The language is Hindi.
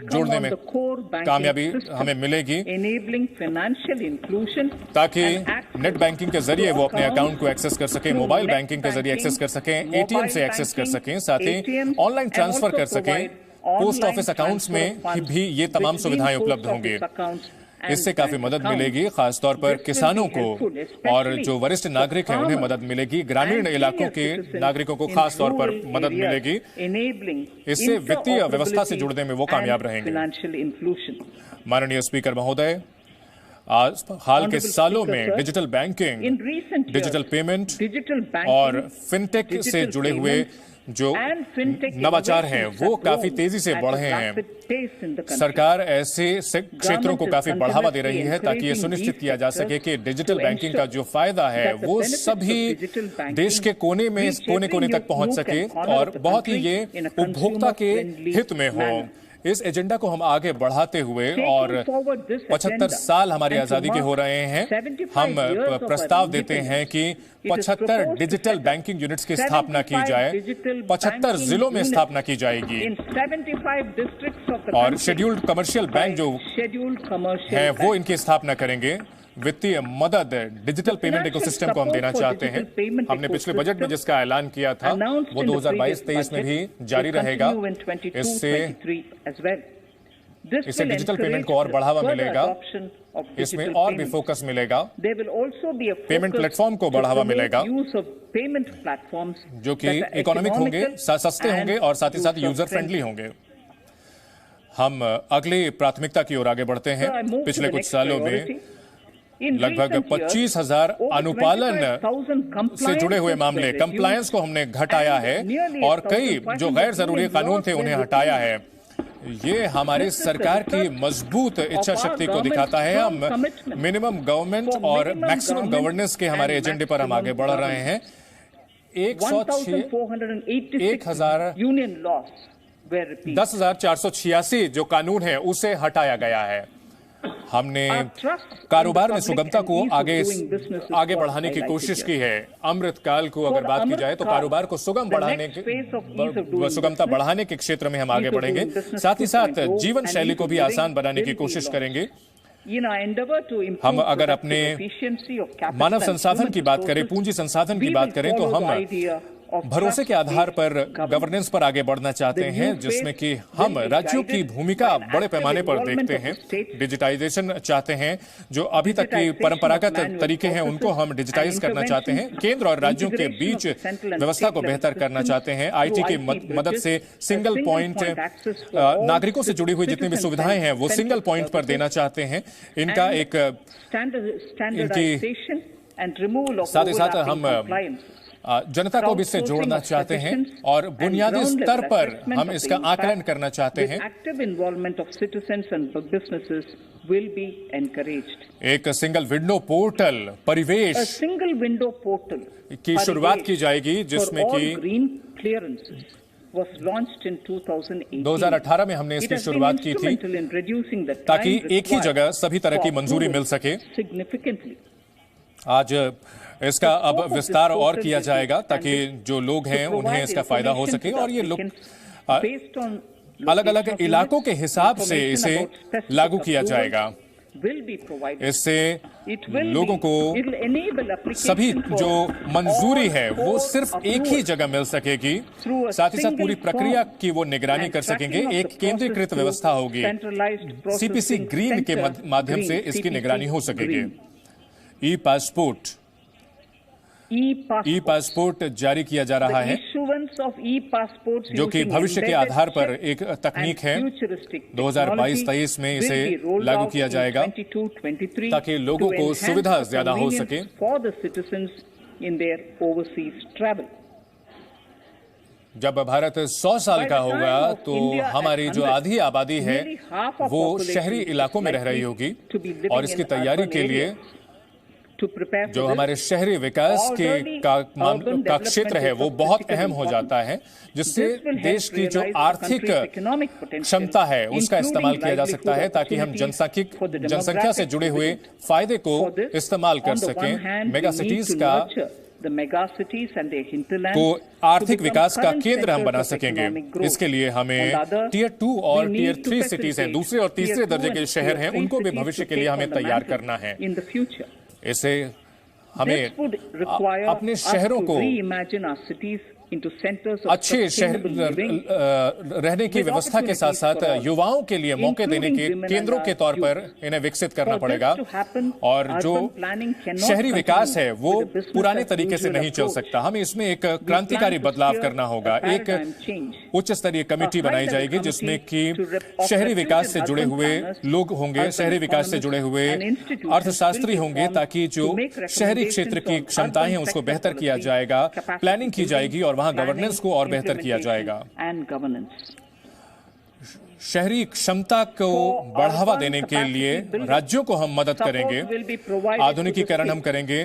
जोड़ने में कामयाबी हमें मिलेगी, ताकि नेट बैंकिंग के जरिए वो अपने अकाउंट को एक्सेस कर सकें, मोबाइल बैंकिंग के जरिए एक्सेस कर सकें, एटीएम से एक्सेस कर सकें, साथ ही ऑनलाइन ट्रांसफर कर सकें। पोस्ट ऑफिस अकाउंट्स में भी ये तमाम सुविधाएं उपलब्ध होंगी। इससे काफी मदद मिलेगी, खासतौर पर किसानों को, और जो वरिष्ठ नागरिक हैं उन्हें मदद मिलेगी। ग्रामीण इलाकों के नागरिकों को खास तौर पर मदद मिलेगी। इससे वित्तीय व्यवस्था से जुड़ने में वो कामयाब रहेंगे। माननीय स्पीकर महोदय, हाल के सालों में डिजिटल बैंकिंग, डिजिटल पेमेंट और फिनटेक से जुड़े हुए जो नवाचार हैं वो काफी तेजी से बढ़े हैं। सरकार ऐसे क्षेत्रों को काफी बढ़ावा दे रही है ताकि ये सुनिश्चित किया जा सके कि डिजिटल बैंकिंग का जो फायदा है वो सभी देश के कोने तक पहुंच सके और बहुत ही ये उपभोक्ता के हित में हो। इस एजेंडा को हम आगे बढ़ाते हुए, और 75 साल हमारी आजादी के हो रहे हैं, हम प्रस्ताव देते हैं कि 75 डिजिटल बैंकिंग यूनिट्स की स्थापना की जाए। 75 जिलों में स्थापना की जाएगी और शेड्यूल्ड कमर्शियल बैंक जो है वो इनकी स्थापना करेंगे। वित्तीय मदद डिजिटल पेमेंट इकोसिस्टम को हम देना चाहते हैं। हमने पिछले बजट में जिसका ऐलान किया था वो 2022-23 में भी जारी रहेगा। इससे डिजिटल पेमेंट को और बढ़ावा मिलेगा, इसमें और भी फोकस मिलेगा, पेमेंट प्लेटफॉर्म को बढ़ावा मिलेगा जो कि इकोनॉमिक होंगे, सस्ते होंगे और साथ ही साथ यूजर फ्रेंडली होंगे। हम अगली प्राथमिकता की ओर आगे बढ़ते हैं। पिछले कुछ सालों में लगभग 25,000 अनुपालन से जुड़े हुए मामले, कंप्लायंस को हमने घटाया है और कई जो गैर जरूरी कानून थे उन्हें हटाया है। ये हमारी सरकार की मजबूत इच्छा शक्ति को दिखाता है। हम मिनिमम गवर्नमेंट और मैक्सिमम गवर्नेंस के हमारे एजेंडे पर हम आगे बढ़ रहे हैं। 10,486 जो कानून है उसे हटाया गया है। हमने कारोबार में सुगमता को आगे बढ़ाने की कोशिश की है। अमृत काल को अगर बात की जाए तो कारोबार को सुगमता बढ़ाने के क्षेत्र में हम आगे बढ़ेंगे। साथ ही साथ जीवन शैली को भी आसान बनाने की कोशिश करेंगे। हम अगर अपने मानव संसाधन की बात करें, पूंजी संसाधन की बात करें, तो हम भरोसे के आधार पर गवर्नेंस पर आगे बढ़ना चाहते हैं, जिसमें कि हम राज्यों की भूमिका बड़े पैमाने पर देखते हैं। डिजिटाइजेशन चाहते हैं, जो अभी तक की परंपरागत तरीके हैं उनको हम डिजिटाइज करना चाहते हैं। केंद्र और राज्यों के बीच व्यवस्था को बेहतर करना चाहते हैं। आईटी की मदद से सिंगल पॉइंट, नागरिकों से जुड़ी हुई जितनी भी सुविधाएं हैं वो सिंगल पॉइंट पर देना चाहते हैं। इनका एक साथ ही साथ हम जनता को भी इससे जोड़ना चाहते हैं और बुनियादी स्तर पर हम इसका आकलन करना चाहते हैं। एक सिंगल विंडो पोर्टल परिवेश की शुरुआत की जाएगी, जिसमें कि 2018 में हमने इसकी शुरुआत की थी ताकि एक ही जगह सभी तरह की मंजूरी मिल सके। आज इसका अब विस्तार और किया जाएगा ताकि जो लोग हैं उन्हें इसका फायदा हो सके, और ये लोग अलग अलग इलाकों के हिसाब से इसे लागू किया जाएगा। इससे लोगों को सभी जो मंजूरी है वो सिर्फ एक ही जगह मिल सकेगी। साथ ही साथ पूरी प्रक्रिया की वो निगरानी कर सकेंगे। एक केंद्रीकृत व्यवस्था होगी। सीपीसी ग्रीन के माध्यम से इसकी निगरानी हो सकेगी। ई पासपोर्ट जारी किया जा रहा है, जो कि भविष्य के आधार पर एक तकनीक है। 2022-23 में इसे लागू किया जाएगा ताकि लोगों को सुविधा ज्यादा हो सके। जब भारत 100 साल का होगा तो हमारी जो आधी आबादी है वो शहरी इलाकों में रह रही होगी, और इसकी तैयारी के लिए जो हमारे शहरी विकास का क्षेत्र है वो बहुत अहम हो जाता है, जिससे देश की जो आर्थिक क्षमता है उसका इस्तेमाल किया जा सकता है ताकि हम जनसंख्या से जुड़े हुए फायदे को इस्तेमाल कर सकें। मेगा सिटीज का को आर्थिक विकास का केंद्र हम बना सकेंगे। इसके लिए हमें टियर 2 और टियर 3 सिटीज हैं, दूसरे और तीसरे दर्जे के शहर हैं, उनको भी भविष्य के लिए हमें तैयार करना है। इसे हमें अपने शहरों को अच्छे शहर रहने की व्यवस्था के साथ साथ युवाओं के लिए मौके देने के केंद्रों के तौर पर इन्हें विकसित करना पड़ेगा। और जो शहरी विकास है वो पुराने तरीके से नहीं चल सकता, हमें इसमें एक क्रांतिकारी बदलाव करना होगा। एक उच्च स्तरीय कमेटी बनाई जाएगी जिसमें कि शहरी विकास से जुड़े हुए लोग होंगे, शहरी विकास से जुड़े हुए अर्थशास्त्री होंगे, ताकि जो शहरी क्षेत्र की क्षमताएं हैं उसको बेहतर किया जाएगा, प्लानिंग की जाएगी और वहां गवर्नेंस को और बेहतर किया जाएगा। शहरी क्षमता को बढ़ावा देने के लिए राज्यों को हम मदद करेंगे, आधुनिकीकरण हम करेंगे,